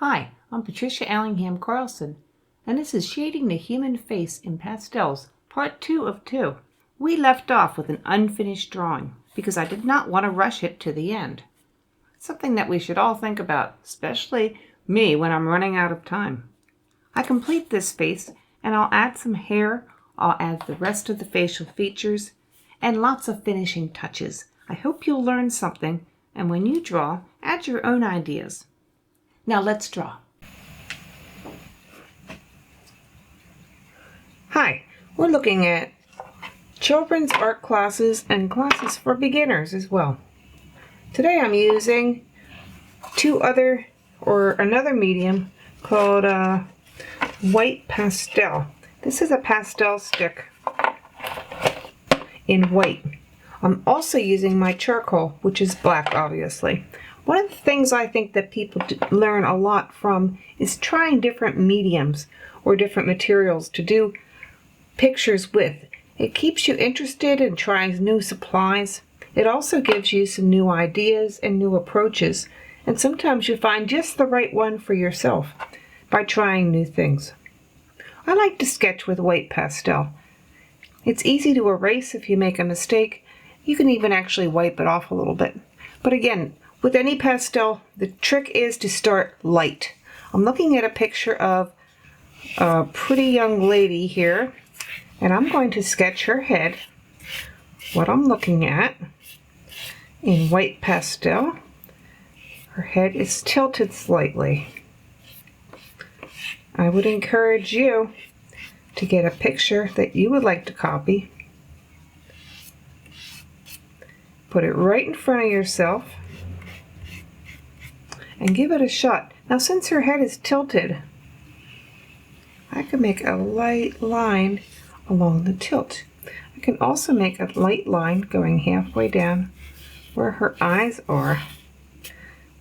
Hi, I'm Patricia Allingham Carlson, and this is Shading the Human Face in Pastels, Part 2 of 2. We left off with an unfinished drawing because I did not want to rush it to the end. Something that we should all think about, especially me when I'm running out of time. I complete this face and I'll add some hair, I'll add the rest of the facial features, and lots of finishing touches. I hope you'll learn something, and when you draw, add your own ideas. Now let's draw. Hi, we're looking at children's art classes and classes for beginners as well. Today I'm using another medium called white pastel. This is a pastel stick in white. I'm also using my charcoal, which is black, obviously. One of the things I think that people learn a lot from is trying different mediums or different materials to do pictures with. It keeps you interested in trying new supplies. It also gives you some new ideas and new approaches. And sometimes you find just the right one for yourself by trying new things. I like to sketch with white pastel. It's easy to erase if you make a mistake. You can even actually wipe it off a little bit. But again, with any pastel, the trick is to start light. I'm looking at a picture of a pretty young lady here, and I'm going to sketch her head, what I'm looking at, in white pastel. Her head is tilted slightly. I would encourage you to get a picture that you would like to copy. Put it right in front of yourself and give it a shot. Now, since her head is tilted, I can make a light line along the tilt. I can also make a light line going halfway down where her eyes are,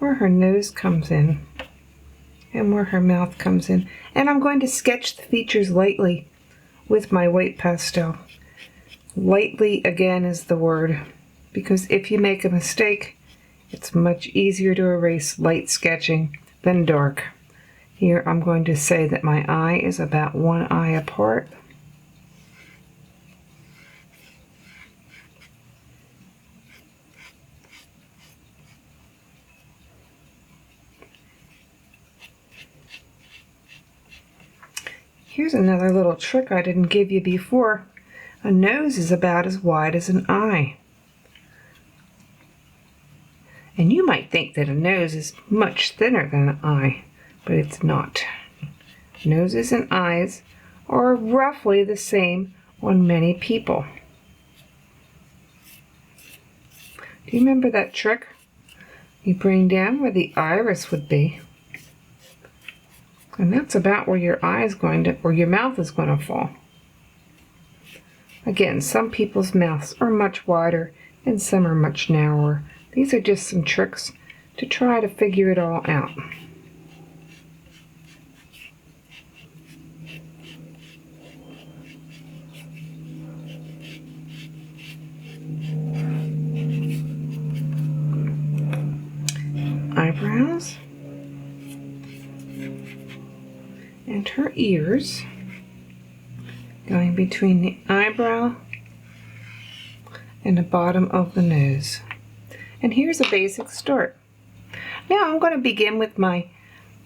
where her nose comes in, and where her mouth comes in. And I'm going to sketch the features lightly with my white pastel. Lightly, again, is the word, because if you make a mistake, it's much easier to erase light sketching than dark. Here I'm going to say that my eye is about one eye apart. Here's another little trick I didn't give you before. A nose is about as wide as an eye. And you might think that a nose is much thinner than an eye, but it's not. Noses and eyes are roughly the same on many people. Do you remember that trick? You bring down where the iris would be, and that's about where your eye is going to, or your mouth is going to fall. Again, some people's mouths are much wider and some are much narrower. These are just some tricks to try to figure it all out. Eyebrows and her ears, going between the eyebrow and the bottom of the nose. And here's a basic start. Now I'm going to begin with my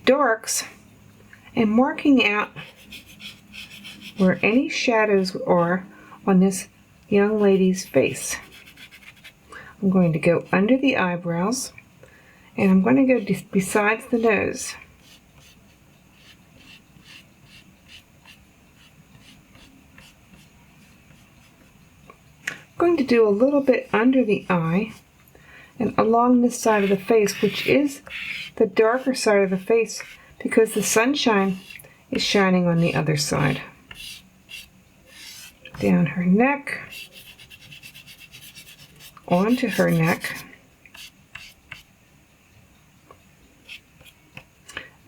darks and marking out where any shadows are on this young lady's face. I'm going to go under the eyebrows, and I'm going to go besides the nose. I'm going to do a little bit under the eye and along this side of the face, which is the darker side of the face because the sunshine is shining on the other side. Down her neck, onto her neck,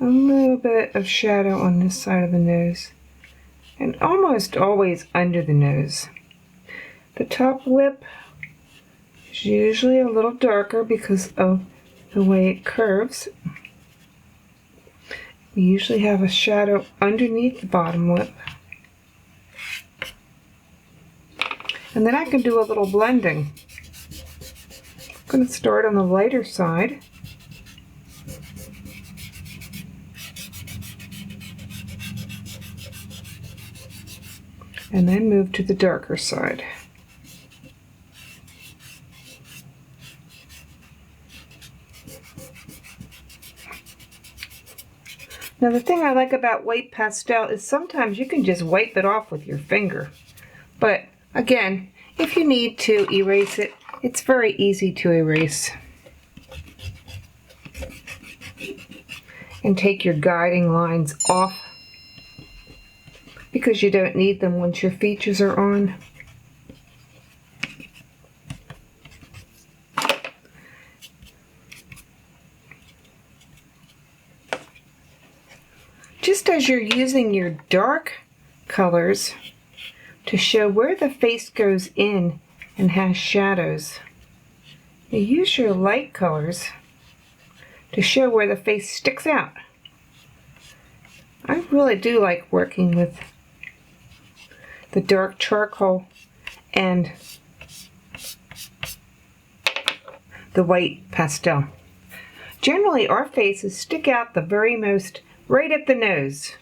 a little bit of shadow on this side of the nose, and almost always under the nose. The top lip is usually a little darker because of the way it curves. We usually have a shadow underneath the bottom lip. And then I can do a little blending. I'm going to start on the lighter side. And then move to the darker side. Now the thing I like about white pastel is sometimes you can just wipe it off with your finger. But again, if you need to erase it, it's very easy to erase. And take your guiding lines off because you don't need them once your features are on. Just as you're using your dark colors to show where the face goes in and has shadows, you use your light colors to show where the face sticks out. I really do like working with the dark charcoal and the white pastel. Generally, our faces stick out the very most right at the nose,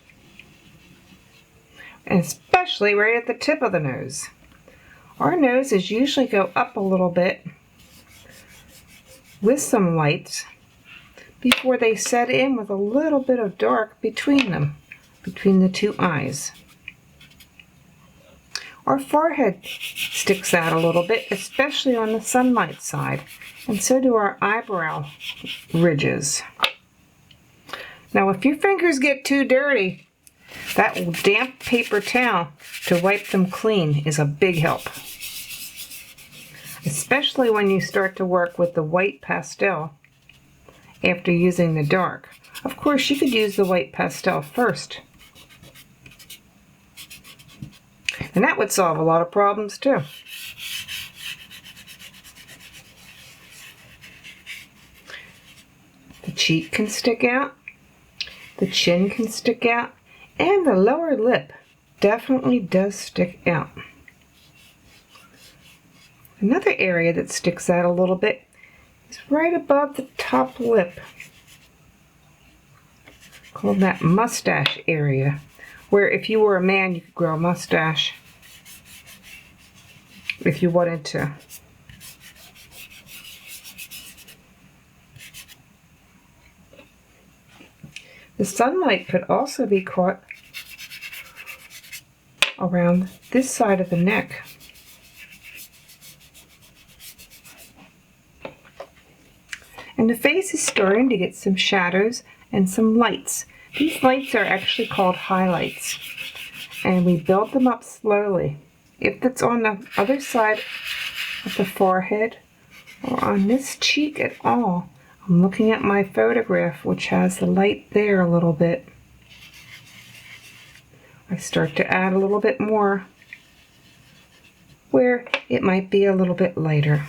and especially right at the tip of the nose. Our noses usually go up a little bit with some lights before they set in with a little bit of dark between them, between the two eyes. Our forehead sticks out a little bit, especially on the sunlight side, and so do our eyebrow ridges. Now if your fingers get too dirty, that damp paper towel to wipe them clean is a big help. Especially when you start to work with the white pastel after using the dark. Of course, you could use the white pastel first. And that would solve a lot of problems too. The cheek can stick out, the chin can stick out, and the lower lip definitely does stick out. Another area that sticks out a little bit is right above the top lip, called that mustache area, where if you were a man you could grow a mustache if you wanted to. The sunlight could also be caught around this side of the neck. And the face is starting to get some shadows and some lights. These lights are actually called highlights, and we build them up slowly. If it's on the other side of the forehead or on this cheek at all, I'm looking at my photograph, which has the light there a little bit. I start to add a little bit more where it might be a little bit lighter.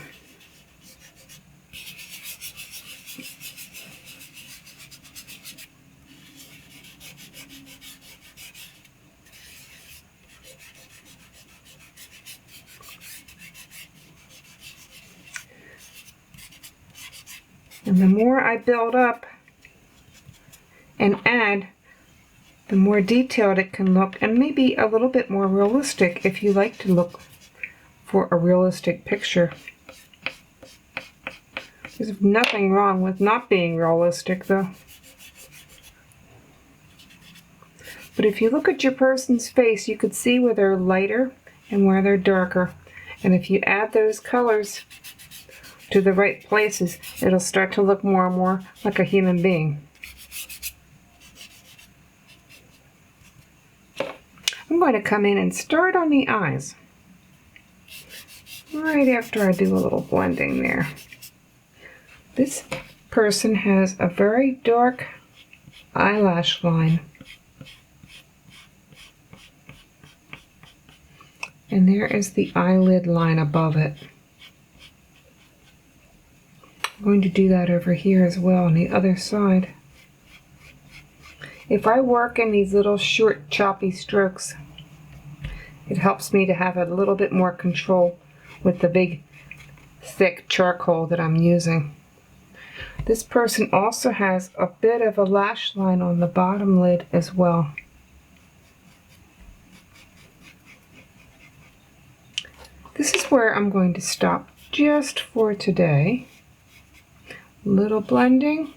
And the more I build up and add, the more detailed it can look, and maybe a little bit more realistic if you like to look for a realistic picture. There's nothing wrong with not being realistic though. But if you look at your person's face, you could see where they're lighter and where they're darker. And if you add those colors to the right places, it'll start to look more and more like a human being. I'm going to come in and start on the eyes right after I do a little blending there. This person has a very dark eyelash line, and there is the eyelid line above it. I'm going to do that over here as well on the other side. If I work in these little short choppy strokes, it helps me to have a little bit more control with the big thick charcoal that I'm using. This person also has a bit of a lash line on the bottom lid as well. This is where I'm going to stop just for today. Little blending.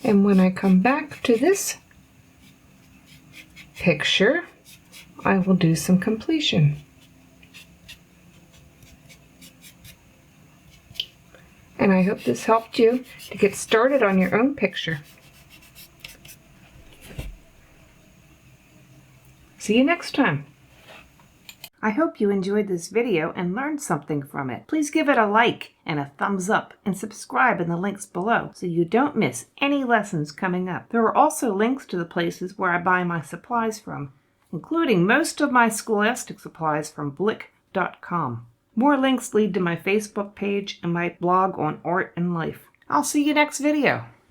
And when I come back to this picture, I will do some completion. And I hope this helped you to get started on your own picture. See you next time. I hope you enjoyed this video and learned something from it. Please give it a like and a thumbs up and subscribe in the links below so you don't miss any lessons coming up. There are also links to the places where I buy my supplies from, including most of my scholastic supplies from blick.com. More links lead to my Facebook page and my blog on art and life. I'll see you next video.